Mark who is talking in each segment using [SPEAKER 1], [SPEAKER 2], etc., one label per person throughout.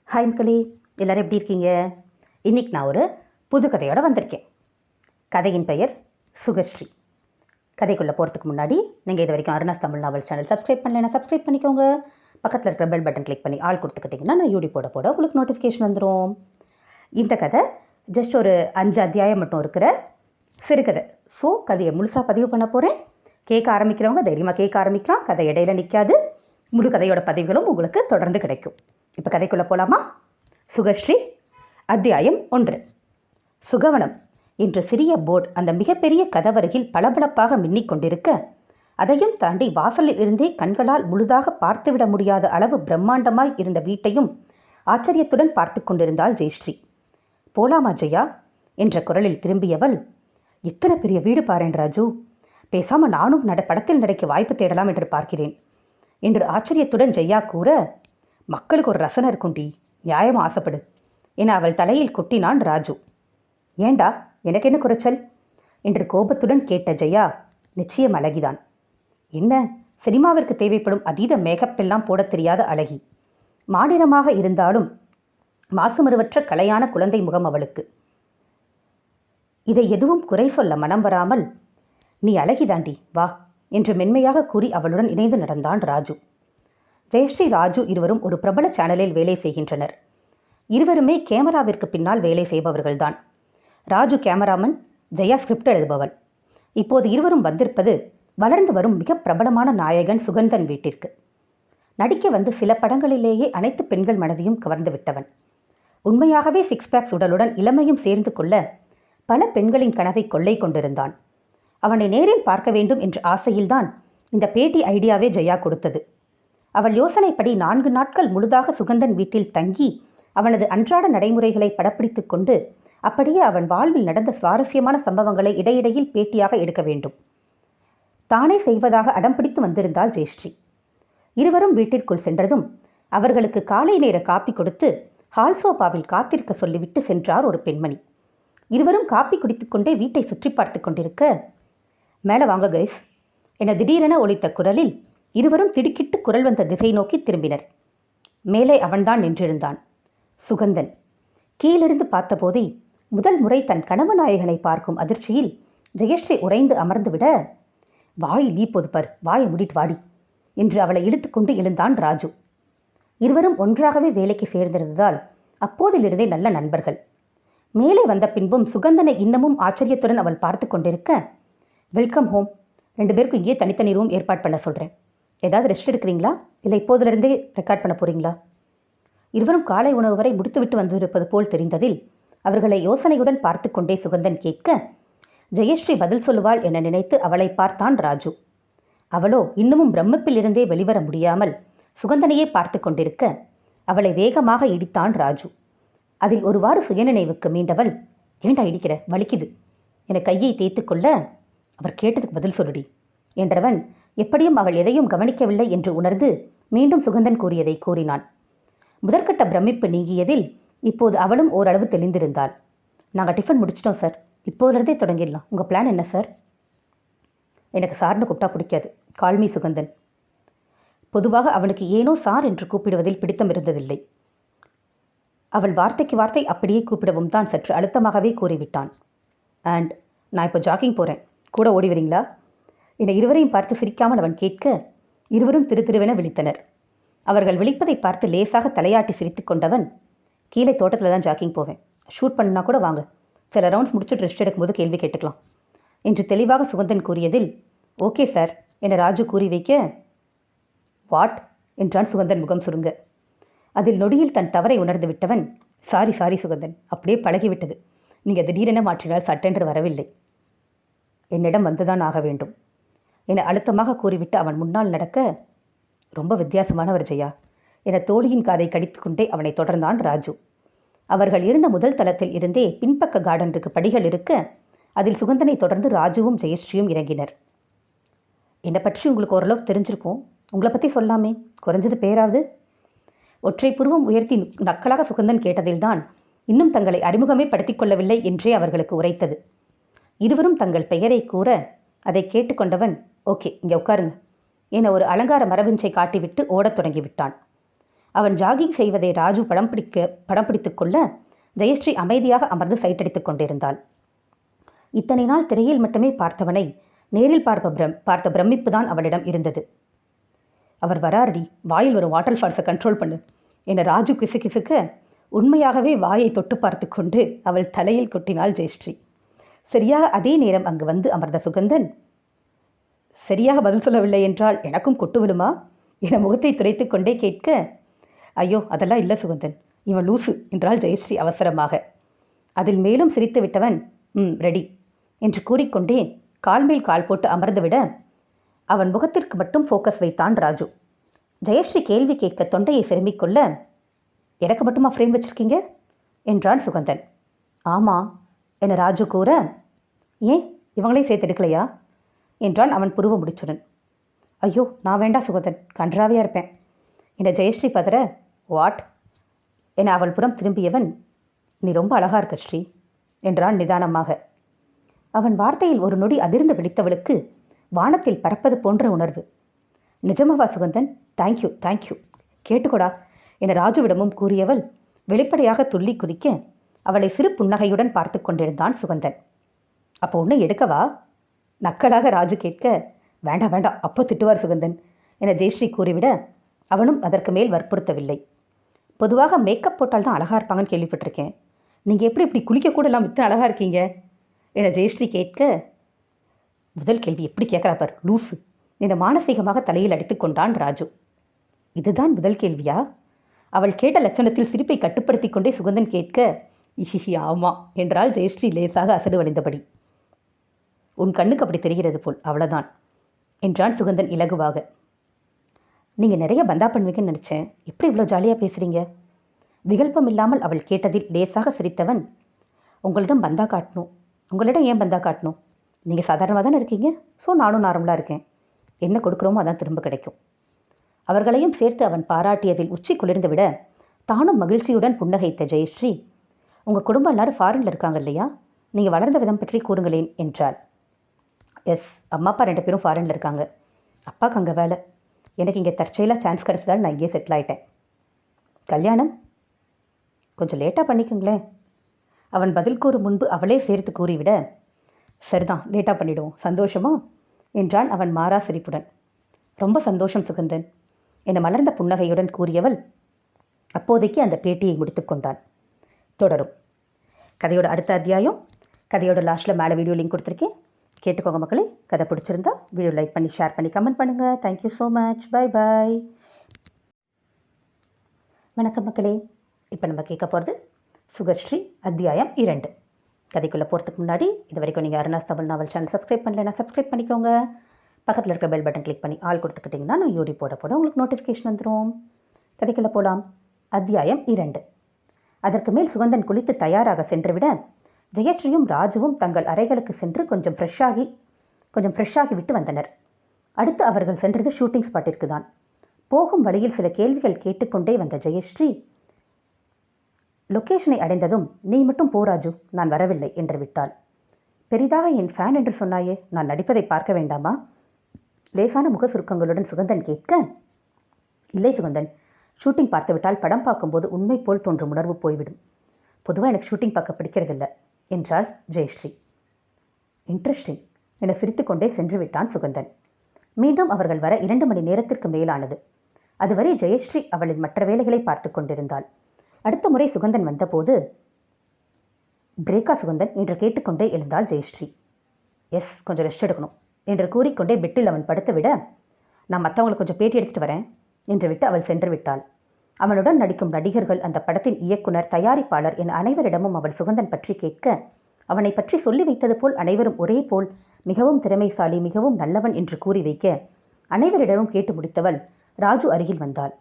[SPEAKER 1] Hi மக்களே, எல்லோரும் எப்படி இருக்கீங்க? இன்றைக்கி நான் ஒரு புது கதையோடு வந்திருக்கேன். கதையின் பெயர் சுகஸ்ரீ. கதைக்குள்ளே போகிறதுக்கு முன்னாடி நீங்கள் இது வரைக்கும் அருணாஸ் தமிழ் நாவல் சேனல் சப்ஸ்கிரைப் பண்ணலைன்னா சப்ஸ்கிரைப் பண்ணிக்கோங்க. பக்கத்தில் இருக்கிற பெல் பட்டன் கிளிக் பண்ணி ஆள் கொடுத்துக்கிட்டிங்கன்னா நான் யூடியூப் போட உங்களுக்கு நோட்டிஃபிகேஷன் வந்துடும். இந்த கதை ஜஸ்ட் ஒரு 5 அத்தியாயம் மட்டும் இருக்கிற சிறுகதை. ஸோ கதையை முழுசாக பதிவு பண்ண போகிறேன். கேட்க ஆரம்பிக்கிறவங்க தைரியமாக கேட்க ஆரம்பிக்கலாம். கதை இடையில நிற்காது. முழு கதையோட பதிவுகளும் உங்களுக்கு தொடர்ந்து கிடைக்கும். இப்போ கதைக்குள்ளே போகலாமா? சுகஸ்ரீ அத்தியாயம் 1. சுகவனம் என்ற சிறிய போர்டு அந்த மிகப்பெரிய கதவருகில் பளபளப்பாக மின்னிக் கொண்டிருக்க, அதையும் தாண்டி வாசலில் இருந்தே கண்களால் முழுதாக பார்த்துவிட முடியாத அளவு பிரம்மாண்டமாய் இருந்த வீட்டையும் ஆச்சரியத்துடன் பார்த்து கொண்டிருந்தாள் ஜெயஸ்ரீ. போலாமா ஜெயா என்ற குரலில் திரும்பியவள், இத்தனை பெரிய வீடு பாரேன் ராஜு, பேசாமல் நானும் படத்தில் நடிக்க வாய்ப்பு தேடலாம் என்று பார்க்கிறேன் என்று ஆச்சரியத்துடன் ஜெயா கூற, மக்களுக்கு ஒரு ரசனை இருக்குண்டி, நியாயமாக ஆசைப்படு என அவள் தலையில் கொட்டினான் ராஜு. ஏண்டா, எனக்கு என்ன குறைச்சல் என்று கோபத்துடன் கேட்ட ஜெயா, நிச்சயம் அழகிதான். என்ன, சினிமாவிற்கு தேவைப்படும் அதீத மேக்கப் போட தெரியாத அழகி. மாநிலமாக இருந்தாலும் மாசுமருவற்ற கலையான குழந்தை முகம் அவளுக்கு. இதை எதுவும் குறை சொல்ல மனம் வராமல், நீ அழகிதாண்டி, வா என்று மென்மையாக கூறி அவளுடன் இணைந்து நடந்தான் ராஜு. ஜெயஸ்ரீ ராஜு இருவரும் ஒரு பிரபல சேனலில் வேலை செய்கின்றனர். இருவருமே கேமராவிற்கு பின்னால் வேலை செய்பவர்கள்தான். ராஜு கேமராமன், ஜெயா ஸ்கிரிப்ட் எழுதுபவள். இப்போது இருவரும் வந்திருப்பது வளர்ந்து வரும் மிக பிரபலமான நாயகன் சுகந்தன் வீட்டிற்கு. நடிக்க வந்து சில படங்களிலேயே அனைத்து பெண்கள் மனதையும் கவர்ந்து விட்டவன். உண்மையாகவே 6 பேக்ஸ் உடலுடன் இளமையும் சேர்ந்து கொள்ள பல பெண்களின் கனவை கொள்ளை கொண்டிருந்தான். அவனை நேரில் பார்க்க வேண்டும் என்ற ஆசையில்தான் இந்த பேட்டி ஐடியாவே ஜெயா கொடுத்தது. அவள் யோசனைப்படி 4 நாட்கள் முழுதாக சுகந்தன் வீட்டில் தங்கி அவனது அன்றாட நடைமுறைகளை படப்பிடித்து கொண்டு அப்படியே அவன் வாழ்வில் நடந்த சுவாரஸ்யமான சம்பவங்களை இடையிடையில் பேட்டியாக எடுக்க வேண்டும். தானே செய்வதாக அடம்பிடித்து வந்திருந்தாள் ஜெயஸ்ரீ. இருவரும் வீட்டிற்குள் சென்றதும் அவர்களுக்கு காலை நேர காப்பி கொடுத்து ஹால் சோபாவில் காத்திருக்க சொல்லிவிட்டு சென்றார் ஒரு பெண்மணி. இருவரும் காப்பி குடித்துக்கொண்டே வீட்டை சுற்றி பார்த்து கொண்டிருக்க, மேலே வாங்க கைஸ் என திடீரென ஒலித்த குரலில் இருவரும் திடுக்கிட்டு குரல் வந்த திசை நோக்கி திரும்பினர். மேலே அவன்தான் நின்றிருந்தான், சுகந்தன். கீழிருந்து பார்த்தபோதே முதல் முறை தன் கணவநாயகனை பார்க்கும் அதிர்ச்சியில் ஜெயஸ்ரீ உறைந்து அமர்ந்துவிட, வாய் லீப்போது பார், வாயை முடிட்டு வாடி என்று அவளை இழுத்துக்கொண்டு எழுந்தான் ராஜு. இருவரும் ஒன்றாகவே வேலைக்கு சேர்ந்திருந்ததால் அப்போதிலிருந்தே நல்ல நண்பர்கள். மேலே வந்த பின்பும் சுகந்தனை இன்னமும் ஆச்சரியத்துடன் அவள் பார்த்து கொண்டிருக்க, வெல்கம் ஹோம், 2 பேருக்கும் இங்கே தனித்தனி ரூம் ஏற்பாடு பண்ண சொல்கிறேன். ஏதாவது ரெஸ்ட் எடுக்கிறீங்களா, இல்லை இப்போதிலிருந்தே ரெக்கார்ட் பண்ண போகிறீங்களா? இருவரும் காலை உணவு வரை முடித்துவிட்டு வந்திருப்பது போல் தெரிந்ததில் அவர்களை யோசனையுடன் பார்த்து கொண்டே சுகந்தன் கேட்க, ஜெயஸ்ரீ பதில் சொல்லுவாள் என நினைத்து அவளை பார்த்தான் ராஜு. அவளோ இன்னமும் பிரமிப்பில் இருந்தே வெளிவர முடியாமல் சுகந்தனையே பார்த்து கொண்டிருக்க அவளை வேகமாக இடித்தான் ராஜு. அதில் ஒருவாறு சுயநினைவுக்கு மீண்டவள், ஏண்டா இடிக்கிற, வலிக்குது என கையை தேய்த்து கொள்ள, அவர் கேட்டதுக்கு பதில் சொல்லுடி என்றவன் எப்படியும் அவள் எதையும் கவனிக்கவில்லை என்று உணர்ந்து மீண்டும் சுகந்தன் கூறியதை கூறினான். முதற்கட்ட பிரமிப்பு நீங்கியதில் இப்போது அவளும் ஓரளவு தெளிந்திருந்தாள். நாங்கள் டிஃபன் முடிச்சிட்டோம் சார், இப்போதிலிருந்தே தொடங்கிடலாம். உங்கள் பிளான் என்ன சார்? எனக்கு சார்னு கூப்பிட்டா பிடிக்காது, கால்மி சுகந்தன். பொதுவாக அவனுக்கு ஏனோ சார் என்று கூப்பிடுவதில் பிடித்தம் இருந்ததில்லை. அவள் வார்த்தைக்கு வார்த்தை அப்படியே கூப்பிடவும் தான் சற்று அழுத்தமாகவே கூறிவிட்டான். அண்ட் நான் இப்போ ஜாக்கிங் போகிறேன், கூட ஓடி வரீங்களா என இருவரையும் பார்த்து சிரிக்காமல் அவன் கேட்க, இருவரும் திருவென விழித்தனர். அவர்கள் விழிப்பதை பார்த்து லேசாக தலையாட்டி சிரித்து கொண்டவன், கீழே தோட்டத்தில் தான் ஜாக்கிங் போவேன், ஷூட் பண்ணா கூட வாங்க, சில ரவுண்ட்ஸ் முடிச்சுட்டு ரெஸ்ட் எடுக்கும்போது கேள்வி கேட்டுக்கலாம் என்று தெளிவாக சுகந்தன் கூறியதில், ஓகே சார் என ராஜு கூறி வைக்க, வாட் என்றான் சுகந்தன் முகம் சுருங்க. அதில் நொடியில் தன் தவறை உணர்ந்து விட்டவன், சாரி சுகந்தன், அப்படியே பழகிவிட்டது, நீங்கள் திடீரென மாற்றினால் சட்டென்று வரவில்லை, என்னிடம் வந்துதான் ஆக வேண்டும் என அழுத்தமாக கூறிவிட்டு அவன் முன்னால் நடக்க, ரொம்ப வித்தியாசமானவர் ஜெயா என தோழியின் காதை கடித்து கொண்டே அவனை தொடர்ந்தான் ராஜு. அவர்கள் இருந்த முதல் தளத்தில் இருந்தே பின்பக்க கார்டனுக்கு படிகள் இருக்க அதில் சுகந்தனை தொடர்ந்து ராஜுவும் ஜெயஸ்ரீயும் இறங்கினர். என்னை பற்றி உங்களுக்கு ஓரளவுக்கு தெரிஞ்சிருக்கும், உங்களை பற்றி சொல்லாமே, குறைஞ்சது பேராவது. ஒற்றை புருவம் உயர்த்தி நக்கலாக சுகந்தன் கேட்டதில்தான் இன்னும் தங்களை அறிமுகமே படுத்திக் கொள்ளவில்லை என்றே அவர்களுக்கு உரைத்தது. இருவரும் தங்கள் பெயரை கூற அதை கேட்டுக்கொண்டவன், ஓகே இங்கே உட்காருங்க என ஒரு அலங்கார மரபிஞ்சை காட்டிவிட்டு ஓடத் தொடங்கிவிட்டான். அவன் ஜாகிங் செய்வதை ராஜு படம் பிடித்து கொள்ள ஜெயஸ்ரீ அமைதியாக அமர்ந்து சைட்டடித்துக் கொண்டிருந்தாள். இத்தனை நாள் திரையில் மட்டுமே பார்த்தவனை நேரில் பார்த்த பிரமிப்பு தான் அவளிடம் இருந்தது. அவர் வராரடி, வாயில் வரும் வாட்டர் ஃபால்ஸை கண்ட்ரோல் பண்ணு என ராஜு கிசுகிசுக்க உண்மையாகவே வாயை தொட்டு பார்த்து கொண்டு அவள் தலையில் கொட்டினாள் ஜெயஸ்ரீ. சரியாக அதே நேரம் அங்கு வந்து அமர்ந்த சுகந்தன், சரியாக பதில் சொல்லவில்லை என்றால் எனக்கும் கொட்டு விடுமா என முகத்தை துடைத்து கொண்டே கேட்க, ஐயோ அதெல்லாம் இல்லை சுகந்தன், இவன் லூசு என்றாள் ஜெயஸ்ரீ அவசரமாக. அதில் மேலும் சிரித்து விட்டவன் ரெடி என்று கூறிக்கொண்டே கால் மேல் கால் போட்டு அமர்ந்துவிட அவன் முகத்திற்கு மட்டும் ஃபோக்கஸ் வைத்தான் ராஜு. ஜெயஸ்ரீ கேள்வி கேட்க தொண்டையை செருமிக்கொள்ள, எனக்கு மட்டுமா ஃப்ரேம் வச்சிருக்கீங்க என்றான் சுகந்தன். ஆமாம் என ராஜு கூற, ஏன் இவங்களையும் சேர்த்து எடுக்கலையா என்றான் அவன் புருவ முடிச்சுடன். ஐயோ நான் வேண்டாம் சுகந்தன், கன்றாவையாக இருப்பேன் என ஜெயஸ்ரீ பதற, வாட் என அவள் புறம் திரும்பியவன், நீ ரொம்ப அழகா இருக்க ஸ்ரீ என்றான் நிதானமாக. அவன் வார்த்தையில் ஒரு நொடி அதிர்ந்து விழித்தவளுக்கு வானத்தில் பறப்பது போன்ற உணர்வு. நிஜமாவா சுகந்தன்? தேங்க்யூ தேங்க்யூ, கேட்டுக்கொடா என ராஜுவிடமும் கூறியவள் வெளிப்படையாக துள்ளி குதிக்க அவளை சிறு புன்னகையுடன் பார்த்து கொண்டிருந்தான் சுகந்தன். அப்போ ஒன்று எடுக்கவா நக்கலாக ராஜு கேட்க, வேண்டாம் வேண்டாம் அப்போ திட்டுவார் சுகந்தன் என ஜெயஸ்ரீ கூறிவிட அவனும் அதற்கு மேல் வற்புறுத்தவில்லை. பொதுவாக மேக்கப் போட்டால் தான் அழகாக இருப்பாங்கன்னு கேள்விப்பட்டிருக்கேன், நீங்கள் எப்படி இப்படி குளிக்க கூட எல்லாம் வித்து அழகாக இருக்கீங்க என ஜெயஸ்ரீ கேட்க, முதல் கேள்வி எப்படி கேட்குறாப்பர் லூசு என மானசீகமாக தலையில் அடித்து கொண்டான் ராஜு. இதுதான் முதல் கேள்வியா? அவள் கேட்ட லட்சணத்தில் சிரிப்பை கட்டுப்படுத்தி கொண்டே சுகந்தன் கேட்க, இஹி ஆமாம் என்றாள் ஜெயஸ்ரீ லேசாக அசடு வழிந்தபடி. உன் கண்ணுக்கு அப்படி தெரிகிறது போல், அவ்வளோதான் என்றான் சுகந்தன் இலகுவாக. நீங்கள் நிறைய பந்தா பண்ணுவீங்கன்னு நினச்சேன், எப்படி இவ்வளோ ஜாலியாக பேசுகிறீங்க? விகல்பம் இல்லாமல் அவள் கேட்டதில் லேசாக சிரித்தவன், உங்களிடம் பந்தா காட்டணும். உங்களிடம் ஏன் பந்தா காட்டணும்? நீங்கள் சாதாரணமாக தானே இருக்கீங்க, ஸோ நானும் நார்மலாக இருக்கேன். என்ன கொடுக்குறோமோ அதான் திரும்ப கிடைக்கும். அவர்களையும் சேர்த்து அவன் பாராட்டியதில் உச்சி குளிர்ந்து விட தானும் மகிழ்ச்சியுடன் புன்னகைத்த ஜெயஸ்ரீ, உங்கள் குடும்பம் எல்லாரும் ஃபாரினில் இருக்காங்க இல்லையா, நீங்கள் வளர்ந்த விதம் பற்றி கூறுங்களேன் என்றாள். எஸ், அம்மா அப்பா 2 பேரும் ஃபாரினில் இருக்காங்க. அப்பாவுக்கு அங்கே வேலை, எனக்கு இங்கே தற்செயலாக சான்ஸ் கிடச்சதால் நான் இங்கே செட்டில் ஆகிட்டேன். கல்யாணம் கொஞ்சம் லேட்டாக பண்ணிக்கோங்களேன். அவன் பதில் கூறும் முன்பு அவளே சேர்த்து கூறிவிட, சரிதான் லேட்டாக பண்ணிவிடுவோம், சந்தோஷமா என்றான் அவன் மாறா சிரிப்புடன். ரொம்ப சந்தோஷம் சுகந்தன் என மலர்ந்த புன்னகையுடன் கூறியவள் அப்போதைக்கு அந்த பேட்டியை முடித்து கொண்டாள். தொடரும். கதையோட அடுத்த அத்தியாயம், கதையோட லாஸ்ட்டில் மேலே வீடியோ லிங்க் கொடுத்துருக்கேன், கேட்டுக்கோங்க மக்களே. கதை பிடிச்சிருந்தா வீடியோ லைக் பண்ணி ஷேர் பண்ணி கமெண்ட் பண்ணுங்கள். Thank you so much. Bye bye. வணக்கம் மக்களே. இப்போ நம்ம கேட்க போகிறது சுகஸ்ரீ அத்தியாயம் 2. கதைக்குள்ளே போகிறதுக்கு முன்னாடி இது வரைக்கும் நீங்கள் அருணாஸ் தமிழ் நாவல் சேனல் சப்ஸ்கிரைப் பண்ணலைன்னா சப்ஸ்கிரைப் பண்ணிக்கோங்க. பக்கத்தில் இருக்கிற பெல் பட்டன் கிளிக் பண்ணி ஆல் கொடுத்துக்கிட்டிங்கன்னா நான் யூடி போட உங்களுக்கு நோட்டிஃபிகேஷன் வந்துடும். கதைக்குள்ளே போகலாம். அத்தியாயம் 2. அதற்கு மேல் சுகந்தன் குளித்து தயாராக சென்றுவிட ஜெயஸ்ரீயும் ராஜுவும் தங்கள் அறைகளுக்கு சென்று கொஞ்சம் ஃப்ரெஷ்ஷாகி விட்டு வந்தனர். அடுத்து அவர்கள் சென்றது ஷூட்டிங் ஸ்பாட்டிற்கு தான். போகும் வழியில் சில கேள்விகள் கேட்டுக்கொண்டே வந்த ஜெயஸ்ரீ லொக்கேஷனை அடைந்ததும், நீ மட்டும் போ ராஜு, நான் வரவில்லை என்று விட்டாள். பெரிதாக என் ஃபேன் என்று சொன்னாயே, நான் நடிப்பதை பார்க்க வேண்டாமா? லேசான முக சுருக்கங்களுடன் சுகந்தன் கேட்க, இல்லை சுகந்தன், ஷூட்டிங் பார்த்துவிட்டால் படம் பார்க்கும்போது உண்மை போல் தோன்றும் உணர்வு போய்விடும். பொதுவாக எனக்கு ஷூட்டிங் பார்க்க பிடிக்கிறதில்லை என்றாள் ஜெயஸ்ரீ. இன்ட்ரெஸ்டிங் என சிரித்துக்கொண்டே சென்று விட்டான் சுகந்தன். மீண்டும் அவர்கள் வர 2 மணி நேரத்திற்கு மேலானது. அதுவரை ஜெயஸ்ரீ அவளின் மற்ற வேலைகளை பார்த்து கொண்டிருந்தாள். அடுத்த முறை சுகந்தன் வந்தபோது, பிரேக்கா சுகந்தன் என்று கேட்டுக்கொண்டே எழுந்தாள் ஜெயஸ்ரீ. எஸ், கொஞ்சம் ரெஸ்ட் எடுக்கணும் என்று கூறிக்கொண்டே பெட்டில் அவன் படுத்து விட, நான் மற்றவங்களுக்கு கொஞ்சம் பேட்டி எடுத்துகிட்டு வரேன் என்று விட்டு அவள் சென்று விட்டாள். அவனுடன் நடிக்கும் நடிகர்கள், அந்த படத்தின் இயக்குனர், தயாரிப்பாளர் என அனைவரிடமும் அவள் சுகந்தன் பற்றி கேட்க, அவனை பற்றி சொல்லி வைத்தது போல் அனைவரும் ஒரே போல் மிகவும் திறமைசாலி, மிகவும் நல்லவன் என்று கூறி வைக்க அனைவரிடமும் கேட்டு முடித்தவள் ராஜு அருகில் வந்தாள்.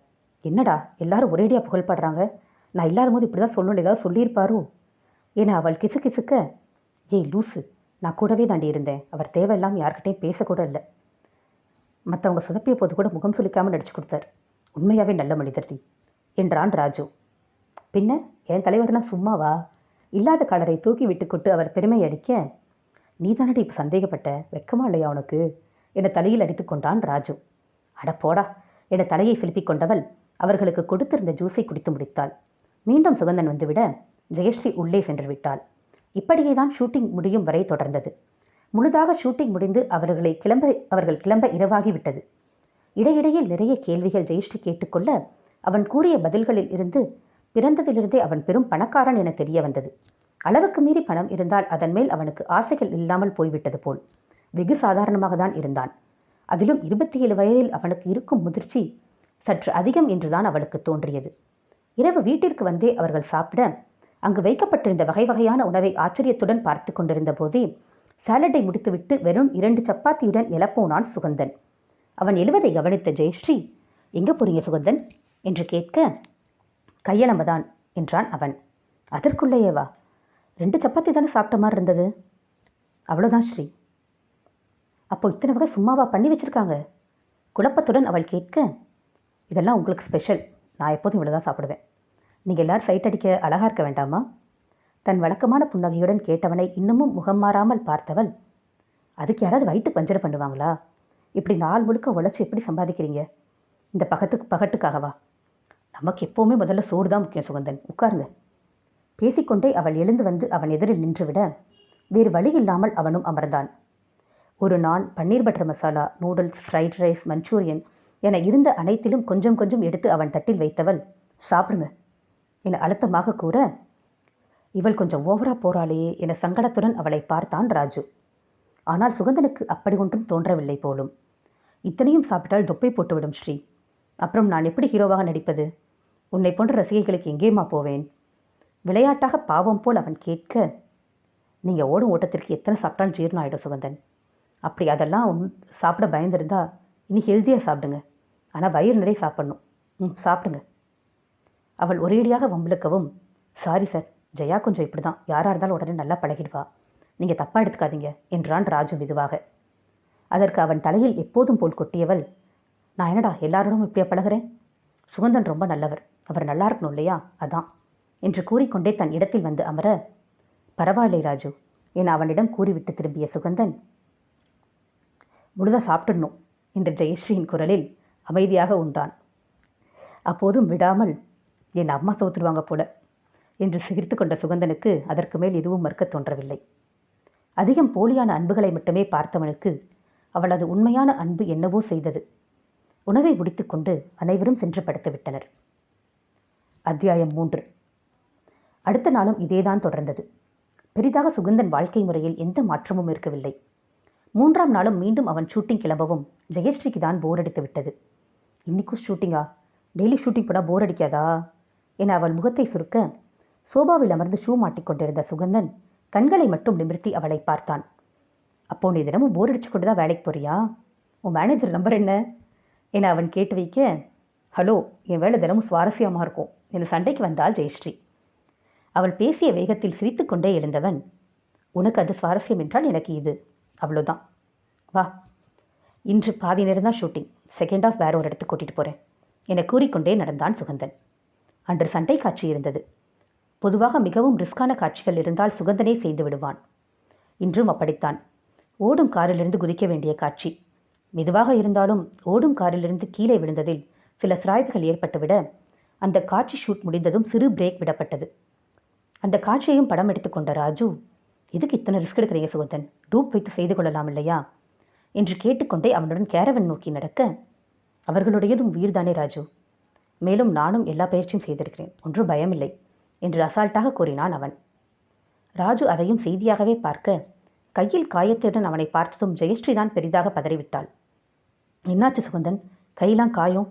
[SPEAKER 1] என்னடா எல்லாரும் ஒரேடியாக புகழ்படுறாங்க, நான் இல்லாத போது இப்படி தான் சொல்லணும், ஏதாவது சொல்லியிருப்பாரோ என அவள் கிசுகிசுக்க, ஏய் லூசு, நான் கூடவே தாண்டி இருந்தேன், அவர் தேவையில்லாமல் யார்கிட்டையும் பேசக்கூட இல்லை, மற்றவங்க சொதப்பிய போது கூட முகம் சுளிக்காமல் நடிச்சு கொடுத்தார், உண்மையாகவே நல்ல மனிதர்டி என்றான் ராஜு. பின்ன என் தலைவர்னா சும்மாவா? இல்லாத கலரை தூக்கி விட்டுக்கொண்டு அவர் பெருமை அடிக்க, நீ தானடி இப்போ சந்தேகப்பட்ட, வெக்கமா இல்லையா உனக்கு என தலையில் அடித்து கொண்டான் ராஜு. அட போடா என தலையை சிலுப்பிக் கொண்டவள் அவர்களுக்கு கொடுத்திருந்த ஜூஸை குடித்து முடித்தாள். மீண்டும் சுகந்தன் வந்துவிட ஜெயஸ்ரீ உள்ளே சென்று விட்டாள். இப்படியே தான் ஷூட்டிங் முடியும் வரை தொடர்ந்தது. முழுதாக ஷூட்டிங் முடிந்து அவர்கள் கிளம்ப இரவாகிவிட்டது. இடையிடையில் நிறைய கேள்விகள் ஜெயஸ்ரீ கேட்டுக்கொள்ள அவன் கூறிய பதில்களில் இருந்து பிறந்ததிலிருந்தே அவன் பெரும் பணக்காரன் என தெரிய வந்தது. அளவுக்கு மீறி பணம் இருந்தால் அதன் மேல் அவனுக்கு ஆசைகள் இல்லாமல் போய்விட்டது போல் வெகு சாதாரணமாக தான் இருந்தான். அதிலும் 27 வயதில் அவனுக்கு இருக்கும் முதிர்ச்சி சற்று அதிகம் என்றுதான் அவளுக்கு தோன்றியது. இரவு வீட்டிற்கு வந்தே அவர்கள் சாப்பிட அங்கு வைக்கப்பட்டிருந்த வகை வகையான உணவை ஆச்சரியத்துடன் பார்த்து கொண்டிருந்த போதே சாலட்டை முடித்துவிட்டு வெறும் 2 சப்பாத்தியுடன் எழப்போனான் சுகந்தன். அவன் எழுவதை கவனித்த ஜெயஸ்ரீ, எங்கே போறீங்க சுகந்தன் என்று கேட்க, கையளம்பதான் என்றான் அவன். அதற்குள்ளேயேவா? 2 சப்பாத்தி தானே சாப்பிட்ட மாதிரி இருந்தது. அவ்வளோதான் ஸ்ரீ. அப்போ இத்தனை வகை சும்மாவா பண்ணி வச்சுருக்காங்க? குழப்பத்துடன் அவள் கேட்க, இதெல்லாம் உங்களுக்கு ஸ்பெஷல். நான் எப்போதும் இவ்வளோ தான் சாப்பிடுவேன். நீங்கள் எல்லோரும் சைட் அடிக்க அழகாக இருக்க வேண்டாமா? தன் வழக்கமான புன்னகையுடன் கேட்டவனை இன்னமும் முகம் மாறாமல் பார்த்தவள், அதுக்கு யாராவது வயிற்றுக்கு வஞ்சனை பண்ணுவாங்களா? இப்படி நாள் முழுக்க உழைச்சி எப்படி சம்பாதிக்கிறீங்க? இந்த பகட்டுக்காகவா? நமக்கு எப்போவுமே முதல்ல சோறு தான் முக்கியம் சுகந்தன். உட்காருங்க. பேசிக்கொண்டே அவள் எழுந்து வந்து அவன் எதிரில் நின்றுவிட வேறு வழி இல்லாமல் அவனும் அமர்ந்தான். ஒரு naan, paneer butter masala, noodles, fried rice, Manchurian என இருந்த அனைத்திலும் கொஞ்சம் கொஞ்சம் எடுத்து அவன் தட்டில் வைத்தவள், சாப்பிடுங்க என அழுத்தமாக கூற, இவள் கொஞ்சம் ஓவரா போறாளே என சங்கடத்துடன் அவளை பார்த்தான் ராஜு. ஆனால் சுகந்தனுக்கு அப்படி ஒன்றும் தோன்றவில்லை போலும். இத்தனையும் சாப்பிட்டால் தொப்பை போட்டுவிடும் ஸ்ரீ. அப்புறம் நான் எப்படி ஹீரோவாக நடிப்பது? உன்னை போன்ற ரசிகைகளுக்கு எங்கேயுமா போவேன்? விளையாட்டாக பாவம் போல் அவன் கேட்க, நீங்கள் ஓடும் ஓட்டத்திற்கு எத்தனை சாப்பிட்டாலும் ஜீரணம் ஆகிடும் சுகந்தன். அப்படி அதெல்லாம் சாப்பிட பயந்துருந்தா இனி ஹெல்த்தியாக சாப்பிடுங்க. ஆனால் வயிறு நிறைய சாப்பிடணும். சாப்பிடுங்க. அவள் ஒரேடியாக வம்பிழுக்கவும், சாரி சார், ஜெயா கொஞ்சம் இப்படி தான், யாராக இருந்தாலும் உடனே நல்லா பழகிடுவா, நீங்கள் தப்பாக எடுத்துக்காதீங்க என்றான் ராஜு மெதுவாக. அதற்கு அவன் தலையில் எப்போதும் போல் கொட்டியவள், நான் என்னடா எல்லாரோடும் இப்படியா பழகிறேன்? சுகந்தன் ரொம்ப நல்லவர், அவர் நல்லா இருக்கணும் இல்லையா, அதான் என்று கூறிக்கொண்டே தன் இடத்தில் வந்து அமர, பரவாயில்லை ராஜு என அவனிடம் கூறிவிட்டு திரும்பிய சுகந்தன், முழுதாக சாப்பிட்டுடணும் என்று ஜெயஸ்ரீயின் குரலில் அமைதியாக உண்டான். அப்போதும் விடாமல், என் அம்மா தோற்றுடுவாங்க போல என்று சிரித்து கொண்ட சுகந்தனுக்கு அதற்கு மேல் எதுவும் மறுக்க தோன்றவில்லை. அதிகம் போலியான அன்புகளை மட்டுமே பார்த்தவனுக்கு அவளது உண்மையான அன்பு என்னவோ செய்தது. உணவை முடித்துக்கொண்டு அனைவரும் சென்று படுத்துவிட்டனர். அத்தியாயம் 3. அடுத்த நாளும் இதேதான் தொடர்ந்தது. பெரிதாக சுகந்தன் வாழ்க்கை முறையில் எந்த மாற்றமும் இருக்கவில்லை. 3ஆம் நாளும் மீண்டும் அவன் ஷூட்டிங் கிளம்பவும் ஜெயஸ்ரீக்கு தான் போர் அடித்து விட்டது. இன்னைக்கும் ஷூட்டிங்கா? டெய்லி ஷூட்டிங் போட போர் அடிக்காதா என அவள் முகத்தை சுருக்க, சோபாவில் அமர்ந்து ஷூ மாட்டிக்கொண்டிருந்த சுகந்தன் கண்களை மட்டும் நிமிர்த்தி அவளை பார்த்தான். அப்போ நீ தினமும் போர் அடிச்சு கொண்டு தான் வேலைக்கு போறியா? உன் மேனேஜர் நம்பர் என்ன என அவன் கேட்டு வைக்க, ஹலோ, என் வேலை தினமும் சுவாரஸ்யமாக இருக்கும் என சண்டைக்கு வந்தாள் ஜெயஸ்ரீ. அவள் பேசிய வேகத்தில் சிரித்து கொண்டே எழுந்தவன், உனக்கு அது சுவாரஸ்யம் என்றால் எனக்கு இது, அவ்வளோதான். வா, இன்று பாதி நேரம் தான் ஷூட்டிங், செகண்ட் ஆஃப் வேற ஒரு இடத்துக்கு கூட்டிகிட்டு போகிறேன் என கூறிக்கொண்டே நடந்தான் சுகந்தன். அன்று சண்டை காட்சி இருந்தது. பொதுவாக மிகவும் ரிஸ்கான காட்சிகள் இருந்தால் சுகந்தனே செய்து விடுவான். இன்றும் அப்படித்தான். ஓடும் காரிலிருந்து குதிக்க வேண்டிய காட்சி. மெதுவாக இருந்தாலும் ஓடும் காரிலிருந்து கீழே விழுந்ததில் சில சிராய்வுகள் ஏற்பட்டுவிட அந்த காட்சி ஷூட் முடிந்ததும் சிறு பிரேக் விடப்பட்டது. அந்த காட்சியையும் படம் எடுத்துக்கொண்ட ராஜு, எதுக்கு இத்தனை ரிஸ்க் எடுக்கிறீங்க சுகந்தன், டூப் வைத்து செய்து கொள்ளலாம் இல்லையா என்று கேட்டுக்கொண்டே அவனுடன் கேரவன் நோக்கி நடக்க, அவர்களுடையதும் உயிர்தானே ராஜு, மேலும் நானும் எல்லா பயிற்சியும் செய்திருக்கிறேன், ஒன்றும் பயமில்லை என்று அசால்ட்டாக கூறினான் அவன். ராஜு அதையும் செய்தியாகவே பார்க்க, கையில் காயத்துடன் அவனை பார்த்ததும் ஜெயஸ்ரீ தான் பெரிதாக பதறிவிட்டாள். என்னாச்சு சுகந்தன், கையெல்லாம் காயம்?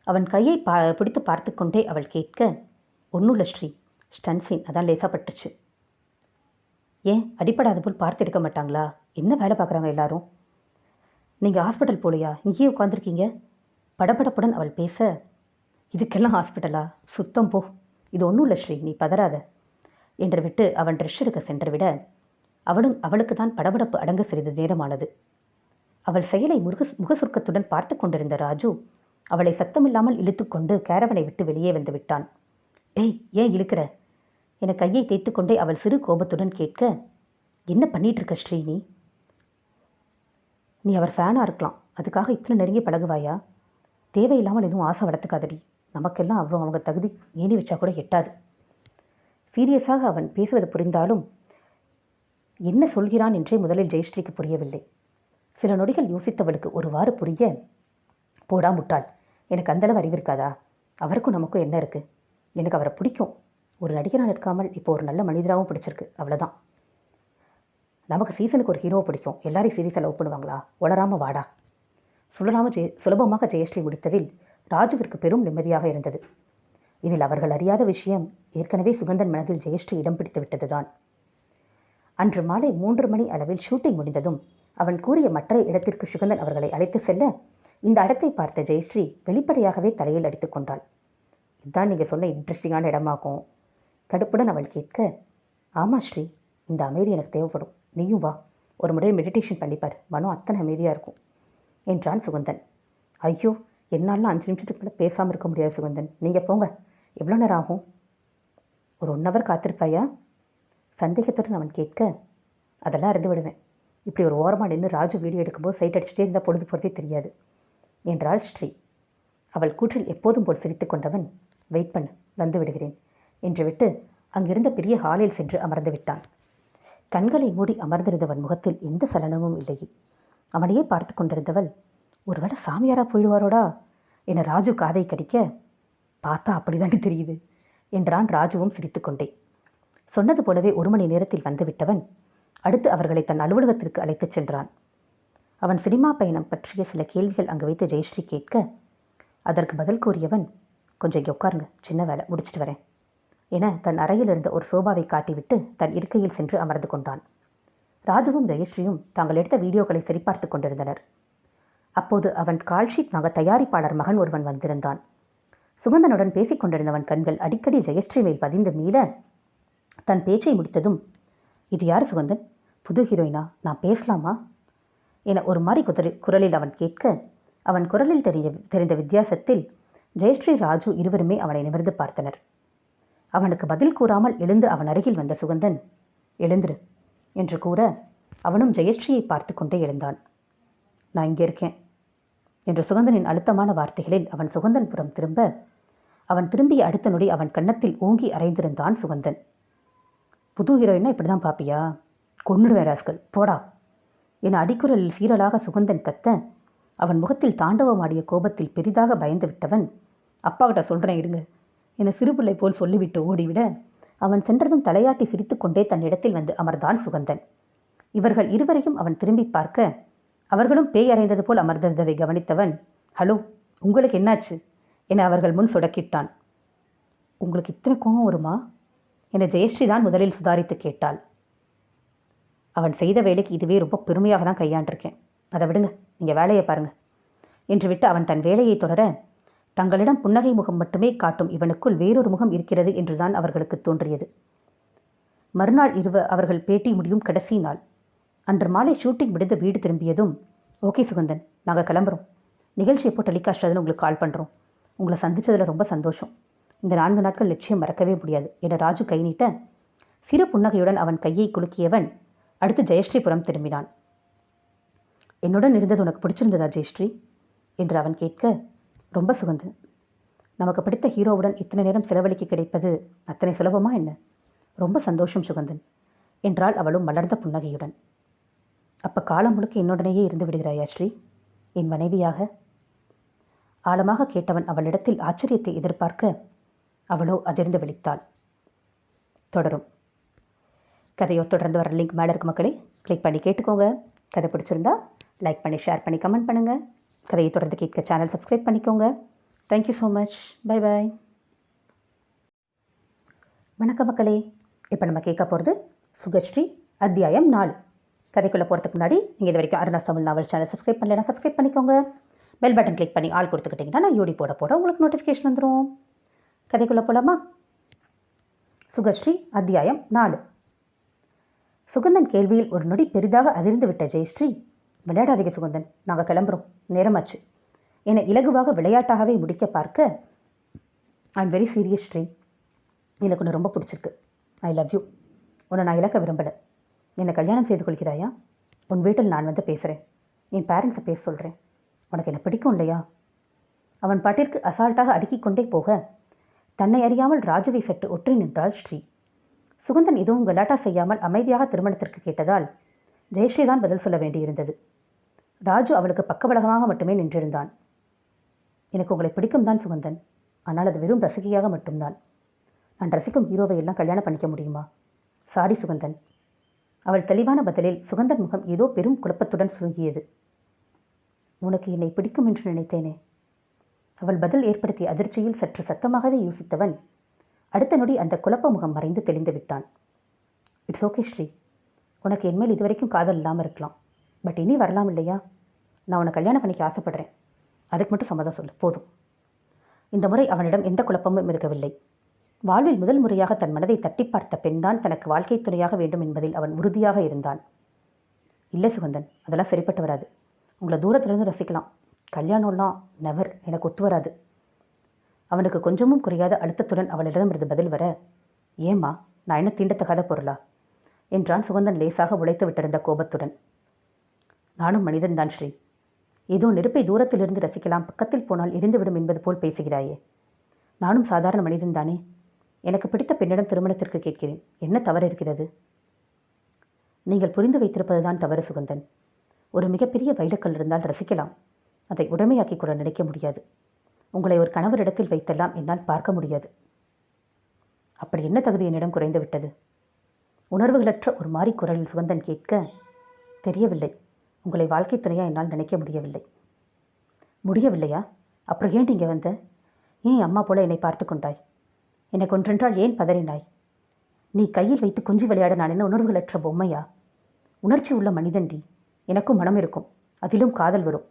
[SPEAKER 1] அவன் கையை பிடித்து பார்த்து கொண்டே அவள் கேட்க, ஒன்றும் இல்லை ஸ்ரீ, ஸ்டன்சின், அதான் லேசாக பட்டுச்சு. ஏன் அடிப்படாத போல் பார்த்து எடுக்க மாட்டாங்களா? என்ன வேலை பார்க்குறாங்க எல்லாரும்? நீங்கள் ஹாஸ்பிட்டல் போலையா, இங்கேயே உட்காந்துருக்கீங்க? படபடப்புடன் அவள் பேச, இதுக்கெல்லாம் ஹாஸ்பிட்டலா, சுத்தம் போ, இது ஒன்றும் இல்லை ஸ்ரீ, நீ பதறாத என்று விட்டு அவன் ட்ரெஸ் எடுக்க சென்று விட அவளுக்கு தான் படபடப்பு அடங்க சிறிது நேரமானது. அவள் செயலை முகசுருக்கத்துடன் பார்த்து கொண்டிருந்த ராஜு அவளை சத்தமில்லாமல் இழுத்துக்கொண்டு கேரவனை விட்டு வெளியே வந்து விட்டான். டேய், ஏன் இழுக்கிற என கையை தேய்த்து கொண்டே அவள் சிறு கோபத்துடன் கேட்க, என்ன பண்ணிட்டு இருக்க ஸ்ரீ? நீ அவர் ஃபேனாக இருக்கலாம், அதுக்காக இத்தனை நெருங்கி பழகுவாயா? தேவையில்லாமல் எதுவும் ஆசை வளர்த்துக்காதடி, நமக்கெல்லாம் அவங்க தகுதி ஏணி வச்சா கூட எட்டாது. சீரியஸாக அவன் பேசுவது புரிந்தாலும் என்ன சொல்கிறான் என்றே முதலில் ஜெயஸ்ரீக்கு புரியவில்லை. சில நொடிகள் யோசித்தவளுக்கு ஒருவாறு புரிய, போடா முட்டாள், எனக்கு அந்தளவு அறிவு இருக்காதா? அவருக்கும் நமக்கும் என்ன இருக்குது? எனக்கு அவரை பிடிக்கும். ஒரு நடிகராக இருக்காமல் இப்போ ஒரு நல்ல மனிதராகவும் பிடிச்சிருக்கு, அவ்வளோதான். நமக்கு சீசனுக்கு ஒரு ஹீரோவை பிடிக்கும், எல்லாரையும் சீரியஸாக லவ் பண்ணுவாங்களா? உளராமல் வாடா. சுலபமாக ஜெயஸ்ரீ முடித்ததில் ராஜுவிற்கு பெரும் நிம்மதியாக இருந்தது. இதில் அவர்கள் அறியாத விஷயம் ஏற்கனவே சுகந்தன் மனதில் ஜெயஸ்ரீ இடம் பிடித்து விட்டதுதான். அன்று மாலை 3 மணி அளவில் ஷூட்டிங் முடிந்ததும் அவன் கூறிய மற்ற இடத்திற்கு சுகந்தன் அவர்களை அழைத்து செல்ல, இந்த இடத்தை பார்த்த ஜெயஸ்ரீ வெளிப்படையாகவே தலையில் அடித்து கொண்டாள். இதுதான் நீங்கள் சொன்ன இன்ட்ரெஸ்டிங்கான இடமாகும். கடுப்புடன் அவள் கேட்க, ஆமாம் ஸ்ரீ, இந்த அமைதி எனக்கு தேவைப்படும். நீயும் வா, ஒரு முறை மெடிடேஷன் பண்ணிப்பார், மனம் அத்தனை அமைதியாக இருக்கும் என்றான் சுகந்தன். ஐயோ, என்னாலாம் 5 நிமிஷத்துக்கு மேலே பேசாமல் இருக்க முடியாது சுகந்தன், நீங்கள் போங்க. எவ்வளோ நேரம் ஆகும்? ஒரு 1 ஹவர் காத்திருப்பாயா? சந்தேகத்துடன் அவன் கேட்க, அதெல்லாம் இருந்து விடுவேன். இப்படி ஒரு ஓரமாக நின்று ராஜு வீடியோ எடுக்கும்போது சைட் அடிச்சுட்டே இருந்தால் பொழுது போகிறதே தெரியாது என்றாள் ஸ்ரீ. அவள் கூற்றில் எப்போதும் போல் சிரித்து கொண்டவன், வெயிட் பண்ணு, வந்து விடுகிறேன் என்று விட்டு அங்கிருந்த பெரிய ஹாலில் சென்று அமர்ந்து விட்டான். கண்களை மூடி அமர்ந்திருந்தவன் முகத்தில் எந்த சலனமும் இல்லை. அவனையே பார்த்து கொண்டிருந்தவள், ஒருவேளை சாமியாராக போயிடுவாரோடா என ராஜு காதை கடிக்க, பார்த்தா அப்படிதானே தெரியுது என்றான் ராஜுவும் சிரித்துக்கொண்டே. சொன்னது போலவே 1 மணி நேரத்தில் வந்துவிட்டவன் அடுத்து அவர்களை தன் அலுவலகத்திற்கு அழைத்துச் சென்றான். அவன் சினிமா பயணம் பற்றிய சில கேள்விகள் அங்கு வைத்து ஜெயஸ்ரீ கேட்க, அதற்கு பதில் கூறியவன், கொஞ்சம் இங்கே உட்காருங்க, சின்ன வேலை முடிச்சுட்டு வரேன் என தன் அறையில் இருந்த ஒரு சோபாவை காட்டிவிட்டு தன் இருக்கையில் சென்று அமர்ந்து கொண்டான். ராஜுவும் ஜெயஸ்ரீயும் தாங்கள் எடுத்த வீடியோக்களை சரிபார்த்து கொண்டிருந்தனர். அப்போது அவன் கால்ஷீட் வாங்க தயாரிப்பாளர் மகன் ஒருவன் வந்திருந்தான். சுகந்தனுடன் பேசிக் கொண்டிருந்தவன் கண்கள் அடிக்கடி ஜெயஸ்ரீ மேல் பதிந்து மீள, தன் பேச்சை முடித்ததும், இது யார் சுகந்தன்? புது ஹீரோயினா? நான் பேசலாமா என ஒரு மாதிரி குரலில் அவன் கேட்க, அவன் குரலில் தெரிந்த வித்தியாசத்தில் ஜெயஸ்ரீ ராஜு இருவருமே அவனை நிமிர்ந்து பார்த்தனர். அவனுக்கு பதில் கூறாமல் எழுந்து அவன் அருகில் வந்த சுகந்தன், எழுந்துரு என்று கூற அவனும் ஜெயஸ்ரீயை பார்த்து கொண்டே எழுந்தான். நான் இங்கே இருக்கேன் என்று சுகந்தனின் அழுத்தமான வார்த்தைகளில் அவன் சுகந்தன் புறம் திரும்ப, அவன் திரும்பிய அடுத்த நொடி அவன் கன்னத்தில் ஓங்கி அரைந்திருந்தான் சுகந்தன். புது ஹீரோயினா இப்படி தான் பாப்பியா? கொன்னுடுவேன் ராஸ்கல், போடா என அடிக்குரலில் சீரலாக சுகந்தன் கத்த, அவன் முகத்தில் தாண்டவமாடிய கோபத்தில் பெரிதாக பயந்து விட்டவன், அப்பா கிட்ட சொல்கிறேன் இருங்க என சிறுபிள்ளை போல் சொல்லிவிட்டு ஓடிவிட, அவன் சென்றதும் தலையாட்டி சிரித்து கொண்டே தன் இடத்தில் வந்து அமர்ந்தான் சுகந்தன். இவர்கள் இருவரையும் அவன் திரும்பி பார்க்க, அவர்களும் பேய் அறைந்தது போல் அமர்ந்திருந்ததை கவனித்தவன், ஹலோ, உங்களுக்கு என்னாச்சு என அவர்கள் முன் சொடக்கிட்டான். உங்களுக்கு இத்தனை கோபம் வருமா என ஜெயஸ்ரீ தான் முதலில் சுதாரித்து கேட்டாள். அவன் செய்த வேலைக்கு இதுவே ரொம்ப பெருமையாக தான் கையாண்டிருக்கேன், அதை விடுங்க, நீங்கள் வேலையை பாருங்க என்று விட்டு அவன் தன் வேலையை தொடர, தங்களிடம் புன்னகை முகம் மட்டுமே காட்டும் இவனுக்குள் வேறொரு முகம் இருக்கிறது என்றுதான் அவர்களுக்கு தோன்றியது. மறுநாள் அவர்கள் பேட்டி முடியும் கடைசி நாள். அன்று மாலை ஷூட்டிங் முடிந்து வீடு திரும்பியதும், ஓகே சுகந்தன், நாங்கள் கிளம்புறோம், நிகழ்ச்சி எப்போ டெலிகாஸ்ட் ஆகுதுன்னு உங்களுக்கு கால் பண்ணுறோம், உங்களை சந்தித்ததில் ரொம்ப சந்தோஷம், இந்த 4 நாட்கள் நிச்சயம் மறக்கவே முடியாது என ராஜு கை நீட்ட, சிறு புன்னகையுடன் அவன் கையை குலுக்கியவன் அடுத்து ஜெயஸ்ரீபுரம் திரும்பினான். என்னுடன் இருந்தது உனக்கு பிடிச்சிருந்ததா ஜெயஸ்ரீ என்று அவன் கேட்க, ரொம்ப சுகந்தன், நமக்கு பிடித்த ஹீரோவுடன் இத்தனை நேரம் செலவழிக்க கிடைப்பது அத்தனை சுலபமா என்ன? ரொம்ப சந்தோஷம் சுகந்தன் என்றாள் அவளும் மலர்ந்த புன்னகையுடன். அப்போ காலம் முழுக்க என்னுடனேயே இருந்து விடுகிறாயா ஸ்ரீ, என் மனைவியாக? ஆழமாக கேட்டவன் அவளிடத்தில் ஆச்சரியத்தை எதிர்பார்க்க, அவளோ அதிர்ந்து விழித்தாள். தொடரும். கதையோ தொடர்ந்து வர லிங்க் மேலே இருக்கு மக்களே, கிளிக் பண்ணி கேட்டுக்கோங்க. கதை பிடிச்சிருந்தா லைக் பண்ணி ஷேர் பண்ணி கமெண்ட் பண்ணுங்கள். கதையை தொடர்ந்து கேட்க சேனல் சப்ஸ்கிரைப் பண்ணிக்கோங்க. Thank you so much. பை பாய். வணக்கம் மக்களே, இப்போ நம்ம கேட்க போகிறது சுகஸ்ரீ அத்தியாயம் 4. கதைக்குள்ளே போகிறதுக்கு முன்னாடி நீங்கள் இது வரைக்கும் Aruna Tamil novel channel subscribe பண்ணலைன்னா சப்ஸ்கிரைப் பண்ணிக்கோங்க. பெல் பட்டன் கிளிக் பண்ணி ஆள் கொடுத்துக்கிட்டிங்கன்னா நான் யூடி போட உங்களுக்கு நோட்டிஃபிகேஷன் வந்துடும். கதைக்குள்ளே போகலாமா? சுகஸ்ரீ அத்தியாயம் 4. சுகந்தன் கேள்வியில் ஒரு நொடி பெரிதாக அதிர்ந்து விட்ட ஜெயஸ்ரீ, விளையாடாதீங்க சுகந்தன், நாங்கள் கிளம்புறோம், நேரமாச்சு என இலகுவாக விளையாட்டாகவே முடிக்க பார்க்க, I am very serious Shri, எனக்கு ஒன்று ரொம்ப பிடிச்சிருக்கு, ஐ லவ் யூ, உன்னை நான் இழக்க விரும்பலை, என்னை கல்யாணம் செய்து கொள்கிறாயா? உன் வீட்டில் நான் வந்து பேசுகிறேன், என் பேரண்ட்ஸை பேச சொல்கிறேன், உனக்கு என்னை பிடிக்கும் இல்லையா? அவன் பாட்டிற்கு அசால்ட்டாக அடுக்கிக் கொண்டே போக தன்னை அறியாமல் ராஜுவை சற்று ஒற்றி நின்றாள் ஸ்ரீ. சுகந்தன் எதுவும் கலாட்டா செய்யாமல் அமைதியாக திருமணத்திற்கு கேட்டதால் ஜெயஸ்ரீ தான் பதில் சொல்ல வேண்டியிருந்தது. ராஜு அவளுக்கு பக்கபலகமாக மட்டுமே நின்றிருந்தான். எனக்கு உங்களை பிடிக்கும் தான் சுகந்தன், ஆனால் அது வெறும் ரசிகையாக மட்டும்தான். நான் ரசிக்கும் ஹீரோவை எல்லாம் கல்யாணம் பண்ணிக்க முடியுமா? சாரி சுகந்தன். அவள் தெளிவான பதிலில் சுகந்தன் முகம் ஏதோ பெரும் குழப்பத்துடன் சுருங்கியது. உனக்கு என்னை பிடிக்கும் என்று நினைத்தேனே. அவள் பதில் ஏற்படுத்திய அதிர்ச்சியில் சற்று சத்தமாகவே யோசித்தவன் அடுத்த நொடி அந்த குழப்ப முகம் மறைந்து தெளிந்து விட்டான். இட்ஸ் ஓகே ஸ்ரீ, உனக்கு என்மேல் இதுவரைக்கும் காதல் இல்லாமல் இருக்கலாம், பட் இனி வரலாம் இல்லையா? நான் உன்னை கல்யாணம் பண்ணிக்க ஆசைப்படுறேன், அதுக்கு மட்டும் சம்மதம் சொல்லு போதும். இந்த முறை அவனிடம் எந்த குழப்பமும் இருக்கவில்லை. வாழ்வில் முதல் முறையாக தன் மனதை தட்டி பார்த்த பெண்தான் தனக்கு வாழ்க்கை துணையாக வேண்டும் என்பதில் அவன் உறுதியாக இருந்தான். இல்லை சுகந்தன், அதெல்லாம் சரிப்பட்டு வராது. உங்களை தூரத்திலிருந்து ரசிக்கலாம், கல்யாணம்லாம் நெவர், எனக்கு ஒத்து வராது. அவனுக்கு கொஞ்சமும் குறையாத அழுத்தத்துடன் அவளிடமிருந்து பதில் வர, ஏம்மா, நான் என்ன தீண்டத்தகாத பொருளா என்றான் சுகந்தன் லேசாக உழைத்து விட்டிருந்த கோபத்துடன். நானும் மனிதன்தான் ஸ்ரீ. ஏதோ நெருப்பை தூரத்திலிருந்து ரசிக்கலாம், பக்கத்தில் போனால் எரிந்துவிடும் என்பது போல் பேசுகிறாயே. நானும் சாதாரண மனிதன்தானே. எனக்கு பிடித்த பெண்ணிடம் திருமணத்திற்கு கேட்கிறேன், என்ன தவறு இருக்கிறது? நீங்கள் புரிந்து வைத்திருப்பதுதான் தவறு சுகந்தன். ஒரு மிகப்பெரிய வைரக்கல் இருந்தால் ரசிக்கலாம், அதை உடமையாக்கிக் கொள்ள நினைக்க முடியாது. உங்களை ஒரு கணவரிடத்தில் வைத்தெல்லாம் என்னால் பார்க்க முடியாது. அப்படி என்ன தகுதி என்னிடம் குறைந்து விட்டது? உணர்வுகளற்ற ஒரு மாறி குரலில் சுகந்தன் கேட்க, தெரியவில்லை, உங்களை வாழ்க்கை துணையா என்னால் நினைக்க முடியவில்லை. முடியவில்லையா? அப்புறம் ஏன் இங்கே வந்த? ஏன் அம்மா போல என்னை பார்த்து கொண்டாய்? என்னை கொன்றென்றால் ஏன் பதறினாய்? நீ கையில் வைத்து குஞ்சு விளையாட நான் என்ன உணர்வுகளற்ற பொம்மையா? உணர்ச்சி உள்ள மனிதன்டி. எனக்கும் மனம் இருக்கும், அதிலும் காதல் வரும்.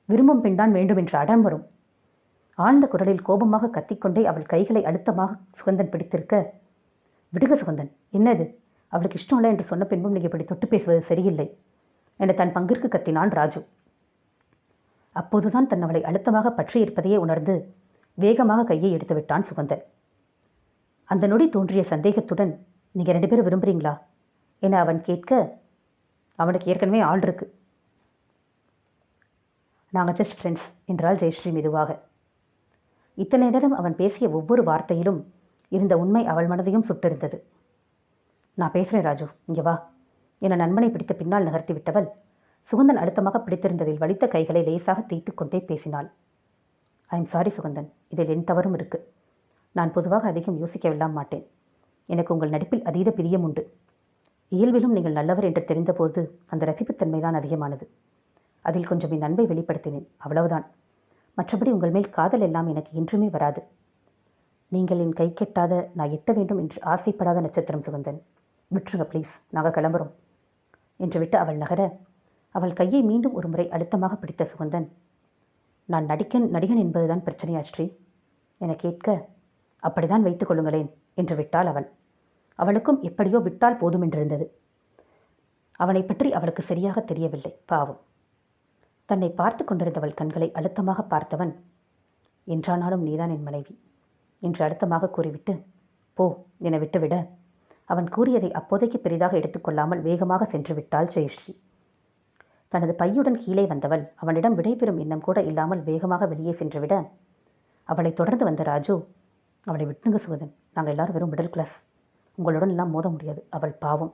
[SPEAKER 1] விரும்பும் பெண்தான் வேண்டும் என்ற அடம் வரும். ஆழ்ந்த குரலில் கோபமாக கத்திக்கொண்டே அவள் கைகளை அழுத்தமாக சுகந்தன் பிடித்திருக்க, விடுக சுகந்தன், என்னது? அவளுக்கு இஷ்டம் இல்லை என்று சொன்ன பின்பும் நீங்கள் இப்படி தொட்டு பேசுவது சரியில்லை என தன் பங்கிற்கு கத்தினான் ராஜு. அப்போதுதான் தன் அவளை அழுத்தமாக பற்றி இருப்பதையே உணர்ந்து வேகமாக கையை எடுத்து விட்டான் சுகந்தன். அந்த நொடி தோன்றிய சந்தேகத்துடன், நீங்கள் 2 பேரும் விரும்புகிறீங்களா என அவன் கேட்க, அவனுக்கு ஏற்கனவே ஆள் இருக்கு. நாங்கள் ஜஸ்ட் ஃப்ரெண்ட்ஸ் என்றாள் ஜெயஸ்ரீ மெதுவாக. இத்தனை நேரம் அவன் பேசிய ஒவ்வொரு வார்த்தையிலும் இருந்த உண்மை அவள் மனதையும் சுட்டிருந்தது. நான் பேசுகிறேன் ராஜு, இங்கே வா என நண்பனை பிடித்த பின்னால் நகர்த்தி விட்டவள் சுகந்தன் அழுத்தமாக பிடித்திருந்ததில் வலித்த கைகளை லேசாக தேய்த்து கொண்டே பேசினாள். ஐ எம் சாரி சுகந்தன், இதில் என் தவறும் இருக்கு. நான் பொதுவாக அதிகம் யோசிக்கவெல்லாம் மாட்டேன். எனக்கு உங்கள் நடிப்பில் அதீத பிரியம் உண்டு. இயல்பிலும் நீங்கள் நல்லவர் என்று தெரிந்தபோது அந்த ரசிப்புத்தன்மைதான் அதிகமானது. அதில் கொஞ்சம் என் அன்பை வெளிப்படுத்தினேன், அவ்வளவுதான். மற்றபடி உங்கள் மேல் காதல் எல்லாம் எனக்கு என்றுமே வராது. நீங்கள் என் கை கெட்டாத, நான் எட்ட வேண்டும் என்று ஆசைப்படாத நட்சத்திரம் சுகந்தன். விட்டுருங்க ப்ளீஸ், நாங்கள் கிளம்புறோம் என்று விட்டு அவள் நகர, அவள் கையை மீண்டும் ஒரு முறை அழுத்தமாக பிடித்த சுகந்தன், நான் நடிகன் என்பதுதான் பிரச்சனையா ஸ்ரீ என கேட்க, அப்படிதான் வைத்துக் கொள்ளுங்களேன் என்று விட்டாள் அவள். அவளுக்கும் எப்படியோ விட்டால் போதும் என்றிருந்தது. அவனை பற்றி அவளுக்கு சரியாக தெரியவில்லை, பாவம். தன்னை பார்த்து கொண்டிருந்தவள் கண்களை அழுத்தமாக பார்த்தவன், என்றானாலும் நீதான் என் மனைவி என்று அழுத்தமாக கூறிவிட்டு போ என விட்டுவிட, அவன் கூறியதை அப்போதைக்கு பெரிதாக எடுத்துக்கொள்ளாமல் வேகமாக சென்று விட்டாள் ஜெயஸ்ரீ. தனது பையுடன் கீழே வந்தவள் அவனிடம் விடைபெறும் எண்ணம் கூட இல்லாமல் வேகமாக வெளியே சென்றுவிட, அவளை தொடர்ந்து வந்த ராஜு, அவளை விட்டுங்க சுகதன், நாங்கள் எல்லாரும் வெறும் மிடில் கிளாஸ், உங்களுடன் எல்லாம் மோத முடியாது, அவள் பாவம்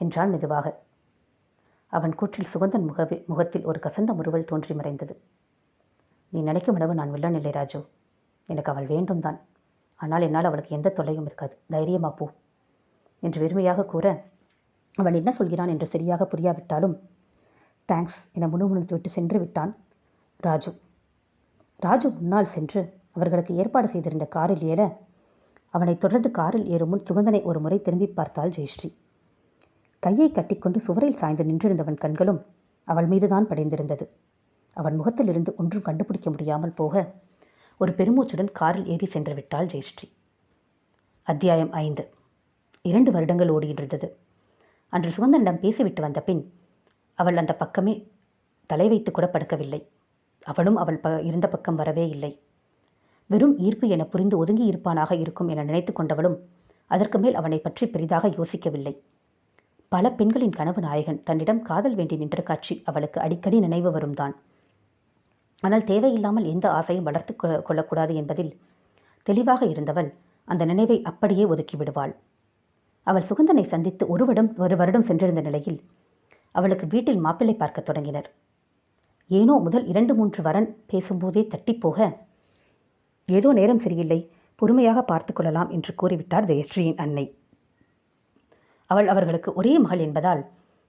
[SPEAKER 1] என்றான் மெதுவாக. அவன் கூற்றில் சுகந்தன் முகத்தில் ஒரு கசந்த முறுவல் தோன்றி மறைந்தது. நீ நினைக்கும் அளவு நான் வில்லன் இல்லை ராஜு, எனக்கு அவள் வேண்டும் தான், ஆனால் என்னால் அவளுக்கு எந்த தொல்லையும் இருக்காது, தைரியமா போ என்று வெறுமையாக கூற, அவன் என்ன சொல்கிறான் என்று சரியாக புரியாவிட்டாலும் தேங்க்ஸ் என முணுமுணுத்து விட்டு சென்று விட்டான் ராஜு. ராஜு முன்னால் சென்று அவர்களுக்கு ஏற்பாடு செய்திருந்த காரில் ஏற, அவனை தொடர்ந்து காரில் ஏறும் முன் சுகந்தனை ஒரு முறை திரும்பி பார்த்தாள் ஜெயஸ்ரீ. கையை கட்டிக்கொண்டு சுவரில் சாய்ந்து நின்றிருந்தவன் கண்களும் அவள் மீதுதான் படைந்திருந்தது. அவன் முகத்திலிருந்து ஒன்றும் கண்டுபிடிக்க முடியாமல் போக ஒரு பெருமூச்சுடன் காரில் ஏறி சென்று விட்டாள் ஜெயஸ்ரீ. அத்தியாயம் 5. 2 வருடங்கள் ஓடியிருந்தது. அன்று சுகந்தனிடம் பேசிவிட்டு வந்த பின் அவள் அந்த பக்கமே தலை வைத்து கூட படுக்கவில்லை. அவனும் அவள் இருந்த பக்கம் வரவே இல்லை. வெறும் ஈர்ப்பு என புரிந்து ஒதுங்கி இருப்பானாக இருக்கும் என நினைத்து கொண்டவளும் அதற்கு மேல் அவனை பற்றி பெரிதாக யோசிக்கவில்லை. பல பெண்களின் கனவு நாயகன் தன்னிடம் காதல் வேண்டி நின்ற காட்சி அவளுக்கு அடிக்கடி நினைவு வரும் தான். ஆனால் தேவையில்லாமல் எந்த ஆசையும் வளர்த்து கொள்ளக்கூடாது என்பதில் தெளிவாக இருந்தவள் அந்த நினைவை அப்படியே ஒதுக்கிவிடுவாள். அவள் சுகந்தனை சந்தித்து ஒரு வருடம் சென்றிருந்த நிலையில் அவளுக்கு வீட்டில் மாப்பிள்ளை பார்க்கத் தொடங்கினர். ஏனோ முதல் 2-3 வரன் பேசும்போதே தட்டிப்போக, ஏதோ நேரம் சரியில்லை, பொறுமையாக பார்த்து கொள்ளலாம் என்று கூறிவிட்டார் ஜெயஸ்ரீயின் அன்னை. அவர்களுக்கு ஒரே மகள் என்பதால்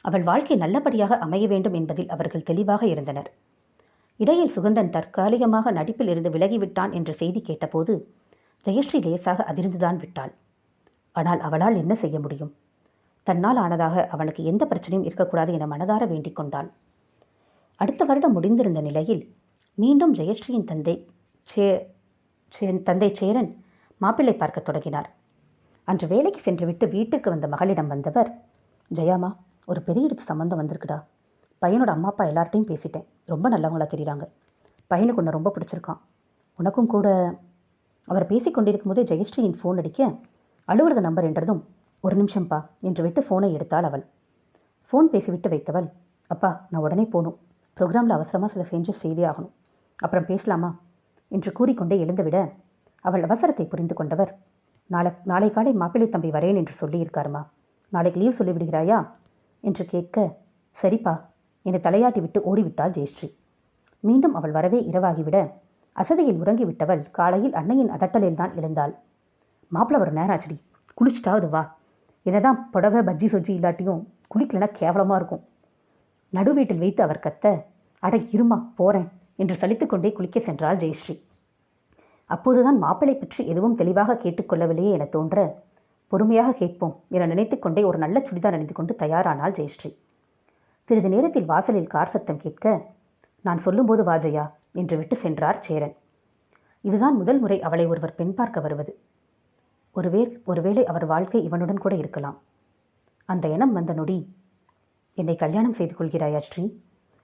[SPEAKER 1] அவள் வாழ்க்கை நல்லபடியாக அமைய வேண்டும் என்பதில் அவர்கள் தெளிவாக இருந்தனர். இடையில் சுகந்தன் தற்காலிகமாக நடிப்பில் இருந்து விலகிவிட்டான் என்ற செய்தி கேட்டபோது ஜெயஸ்ரீ லேசாக அதிர்ந்துதான் விட்டாள். ஆனால் அவளால் என்ன செய்ய முடியும்? தன்னால் ஆனதாக அவனுக்கு எந்த பிரச்சனையும் இருக்கக்கூடாது என மனதார வேண்டிக் கொண்டாள். அடுத்த வருடம் முடிந்திருந்த நிலையில் மீண்டும் ஜெயஸ்ரீயின் தந்தை சேரன் மாப்பிள்ளை பார்க்க தொடங்கினார். அன்று வேலைக்கு சென்றுவிட்டு வீட்டுக்கு வந்த மகளிடம் வந்தவர், ஜெயாமா, ஒரு பெரிய இடத்து சம்பந்தம் வந்திருக்குடா. பையனோட அம்மா அப்பா எல்லார்ட்டையும் பேசிட்டேன். ரொம்ப நல்லவங்களா தெரியுறாங்க. பையனுக்கு உன்னை ரொம்ப பிடிச்சிருக்கான். உனக்கும் கூட. அவர் பேசிக்கொண்டிருக்கும் போதே ஜெயஸ்ரீயின் ஃபோன் அடிக்க, அலுவலக நம்பர் என்றதும், ஒரு நிமிஷம்ப்பா என்று விட்டு ஃபோனை எடுத்தாள் அவள். ஃபோன் பேசிவிட்டு வைத்தவள், அப்பா, நான் உடனே போகணும். ப்ரோக்ராமில் அவசரமாக சில செய்தே ஆகணும். அப்புறம் பேசலாமா என்று கூறிக்கொண்டே எழுந்துவிட அவள் அவசரத்தை புரிந்து கொண்டவர், நாளை காலை மாப்பிள்ளை தம்பி வரேன் என்று சொல்லியிருக்காருமா, நாளைக்கு லீவ் சொல்லிவிடுகிறாயா என்று கேட்க, சரிப்பா என்னை தலையாட்டி விட்டு ஓடிவிட்டாள் ஜெயஸ்ரீ. மீண்டும் அவள் வரவே இரவாகிவிட அசதியில் உறங்கிவிட்டவள் காலையில் அன்னையின் அதட்டலில்தான் எழுந்தாள். மாப்பிள்ளை ஒரு நேரம் ஆச்சடி, குளிச்சுட்டாவது வா. என்னதான் புடவை பஜ்ஜி சொஜ்ஜி இல்லாட்டியும் குளிக்கலனா கேவலமாக இருக்கும். நடு வீட்டில் வைத்து அவர் கத்த, அட இருமா போகிறேன் என்று சலித்துக்கொண்டே குளிக்க சென்றாள் ஜெயஸ்ரீ. அப்போதுதான் மாப்பிள்ளை பற்றி எதுவும் தெளிவாக கேட்டுக்கொள்ளவில்லையே என தோன்ற, பொறுமையாக கேட்போம் என நினைத்து கொண்டே ஒரு நல்ல சுடிதார் அணிந்து கொண்டு தயாரானாள் ஜெயஸ்ரீ. சிறிது நேரத்தில் வாசலில் கார் சத்தம் கேட்க, நான் சொல்லும்போது வாஜையா என்று விட்டு சென்றார் சேரன். இதுதான் முதல் முறை அவளை ஒருவர் பெண் பார்க்க வருவது. ஒருவேளை அவர் வாழ்க்கை இவனுடன் கூட இருக்கலாம். அந்த எண்ணம் வந்த நொடி, என்னை கல்யாணம் செய்து கொள்கிறாயா ஸ்ரீ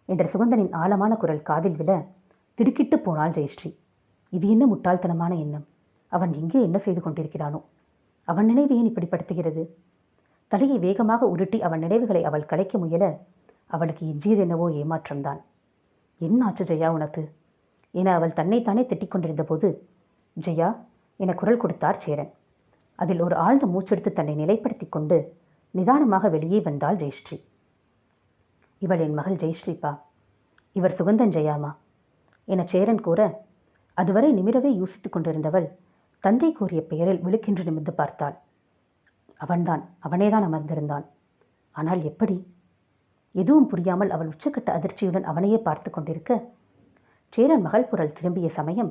[SPEAKER 1] என்ற சுகந்தனின் ஆழமான குரல் காதில் விழ திடுக்கிட்டு போனாள் ஜெயஸ்ரீ. இது என்ன முட்டாள்தனமான எண்ணம்? அவன் எங்கே என்ன செய்து கொண்டிருக்கிறானோ? அவன் நினைவு ஏன் இப்படிப்படுத்துகிறது? தலையை வேகமாக உருட்டி அவன் நினைவுகளை அவள் கலைக்க முயல அவளுக்கு எஞ்சியது என்னவோ ஏமாற்றம்தான். என்ன ஆச்சு ஜெயா உனக்கு என அவள் தன்னைத்தானே திட்டிக் கொண்டிருந்த போது, ஜெயா என குரல் கொடுத்தார் சேரன். அதில் ஒரு ஆழ்ந்த மூச்செடுத்து தன்னை நிலைப்படுத்தி கொண்டு நிதானமாக வெளியே வந்தாள் ஜெயஸ்ரீ. இவள் என் மகள் ஜெயஸ்ரீப்பா, இவர் சுகந்தன் ஜெயாமா என சேரன் கூற, அதுவரை நிமிரவே யோசித்து கொண்டிருந்தவள் தந்தை கூறிய பெயரில் விழுக்கென்று நிமிர்ந்து பார்த்தாள். அவனேதான் அமர்ந்திருந்தான். ஆனால் எப்படி? எதுவும் புரியாமல் அவள் உச்சக்கட்ட அதிர்ச்சியுடன் அவனையே பார்த்து கொண்டிருக்க, சேரன் மகள் புரள் திரும்பிய சமயம்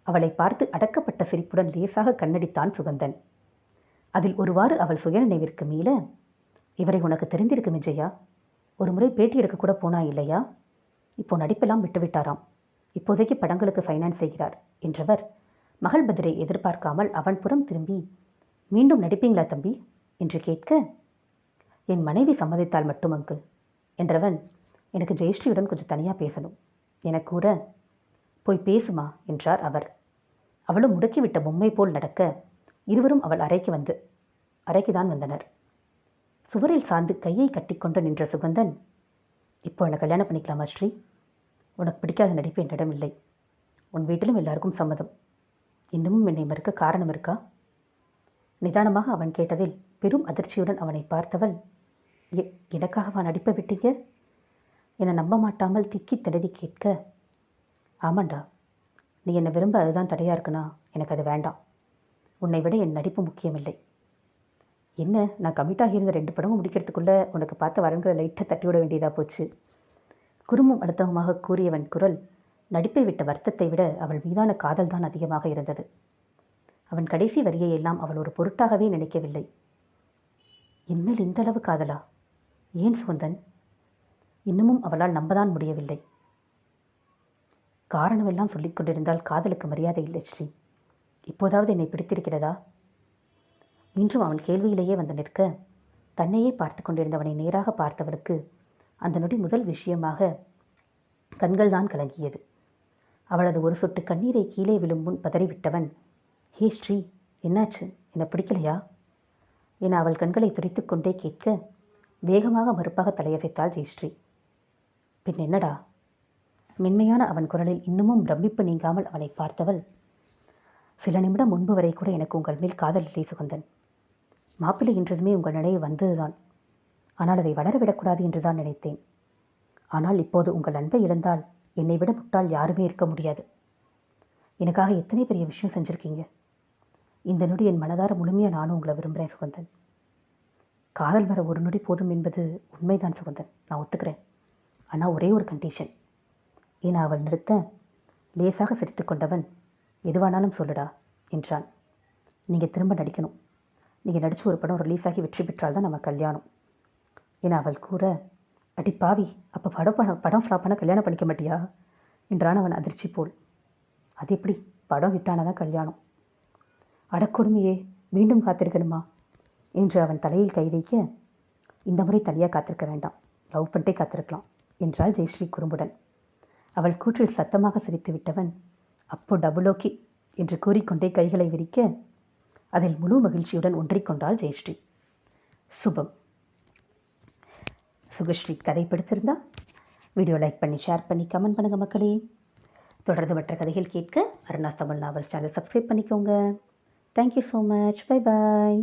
[SPEAKER 1] அவளை பார்த்து அடக்கப்பட்ட சிரிப்புடன் லேசாக கண்ணடித்தான் சுகந்தன். அதில் ஒருவாறு அவள் சுயநினைவிற்கு மீள, இவரை உனக்கு தெரிந்திருக்கும் விஜயா, ஒரு முறை பேட்டி எடுக்க கூட போனா இல்லையா? இப்போ நடிப்பெல்லாம் விட்டுவிட்டாராம். இப்போதைக்கு படங்களுக்கு ஃபைனான்ஸ் செய்கிறார் என்றவர் மகள் பதிலை எதிர்பார்க்காமல் அவன் புறம் திரும்பி, மீண்டும் நடிப்பீங்களா தம்பி என்று கேட்க, என் மனைவி சம்மதித்தால் மட்டும் அங்கிள் என்றவன், எனக்கு ஜெயஸ்ரீயுடன் கொஞ்சம் தனியாக பேசணும் என கூற, போய் பேசுமா என்றார் அவர். அவளும் முடக்கிவிட்ட பொம்மை போல் நடக்க இருவரும் அவள் அறைக்குதான் வந்தனர். சுவரில் சார்ந்து கையை கட்டிக்கொண்டு நின்ற சுகந்தன், இப்போ என்னை கல்யாணம் பண்ணிக்கலாமா ஸ்ரீ? உனக்கு பிடிக்காத நடிப்பு என்னிடம் இல்லை. உன் வீட்டிலும் எல்லாருக்கும் சம்மதம். இன்னமும் என்னை மறுக்க காரணம் இருக்கா? நிதானமாக அவன் கேட்டதில் பெரும் அதிர்ச்சியுடன் அவனை பார்த்தவள், எனக்காகவா நடிப்பை விட்டீங்க என நம்ப மாட்டாமல் திக்கி திணறி கேட்க, ஆமாண்டா, நீ என்னை விரும்ப அதுதான் தடையாக இருக்குன்னா எனக்கு அது வேண்டாம். உன்னை விட என் நடிப்பு முக்கியமில்லை. என்ன, நான் கமிட்டாகி இருந்த 2 படமும் முடிக்கிறதுக்குள்ளே உனக்கு பார்த்த வரன்களை லைட்டாக தட்டிவிட வேண்டியதாக போச்சு. குறும்பும் அழுத்தமாக கூறியவன் குரல் நடிப்பை விட்ட வருத்தத்தை விட அவள் மீதான காதல் தான் அதிகமாக இருந்தது. அவன் கடைசி வரியை எல்லாம் அவள் ஒரு பொருட்டாகவே நினைக்கவில்லை. இன்மேல் இந்த அளவு காதலா? ஏன் சுகந்தன்? இன்னமும் அவளால் நம்பதான் முடியவில்லை. காரணமெல்லாம் சொல்லிக் கொண்டிருந்தால் காதலுக்கு மரியாதை இல்லை ஸ்ரீ. இப்போதாவது என்னை பிடித்திருக்கிறதா? இன்றும் அவன் கேள்வியிலேயே வந்து நிற்க, தன்னையே பார்த்து கொண்டிருந்தவனை நேராக பார்த்தவளுக்கு அந்த நொடி முதல் விஷயமாக கண்கள் தான் கலங்கியது. அவளது ஒரு சொட்டு கண்ணீரை கீழே விழும் முன் பதறிவிட்டவன், ஹே ஸ்ரீ, என்னாச்சு? என்னை பிடிக்கலையா என அவள் கண்களை துடைத்து கொண்டே கேட்க, வேகமாக மறுப்பாக தலையசைத்தாள் ஜெயஸ்ரீ. பின் என்னடா? மென்மையான அவன் குரலில் இன்னமும் பிரமிப்பு நீங்காமல் அவனை பார்த்தவள், சில நிமிடம் முன்பு வரை கூட எனக்கு உங்கள் மேல் காதல் இல்லை சுகந்தன். மாப்பிள்ளை என்றதுமே உங்கள் நினைவு வந்ததுதான். ஆனால் அதை வளரவிடக்கூடாது என்றுதான் நினைத்தேன். ஆனால் இப்போது உங்கள் அன்பை இழந்தால் என்னை விட முட்டாள் யாருமே இருக்க முடியாது. எனக்காக எத்தனை பெரிய விஷயம் செஞ்சுருக்கீங்க. இந்த நொடி என் மனதார முழுமையாக நானும் உங்களை விரும்புகிறேன் சுகந்தன். காதல் வர ஒரு நொடி போதும் என்பது உண்மைதான் சுகந்தன், நான் ஒத்துக்கிறேன். ஆனால் ஒரே ஒரு கண்டிஷன். ஏன்னா அவள் நிறுத்த லேசாக சிரித்து கொண்டவன், எதுவானாலும் சொல்லுடா என்றான். நீங்கள் திரும்ப நடிக்கணும். நீங்கள் நடித்து ஒரு படம் ரிலீஸ் ஆகி வெற்றி பெற்றால் தான் நம்ம கல்யாணம் என அவள் கூற, அடி பாவி, அப்போ படம் ஃப்ளாப் பண்ண கல்யாணம் பண்ணிக்க மாட்டியா என்றான் அவன் அதிர்ச்சி போல். அது எப்படி, படம் ஹிட்டானதான் கல்யாணம். அடக்கொடுமையே, மீண்டும் காத்திருக்கணுமா என்று அவன் தலையில் கை வைக்க, இந்த முறை தனியாக காத்திருக்க வேண்டாம், லவ் பண்ணிட்டே காத்திருக்கலாம் என்றாள் ஜெயஸ்ரீ குறும்புடன். அவள் கூற்றில் சத்தமாக சிரித்து விட்டவன், அப்போ டபுள் ஓகே என்று கூறிக்கொண்டே கைகளை விரிக்க, அதில் முழு மகிழ்ச்சியுடன் ஒன்றிக்கொண்டாள் ஜெயஸ்ரீ. சுபம். சுபஸ்ரீ கதை பிடிச்சிருந்தா வீடியோ லைக் பண்ணி, ஷேர் பண்ணி, கமெண்ட் பண்ணுங்கள் மக்களே. தொடர்ந்து மற்ற கதைகள் கேட்க Aruna Tamil novel channel subscribe பண்ணிக்கோங்க. Thank you so much. பை பாய்.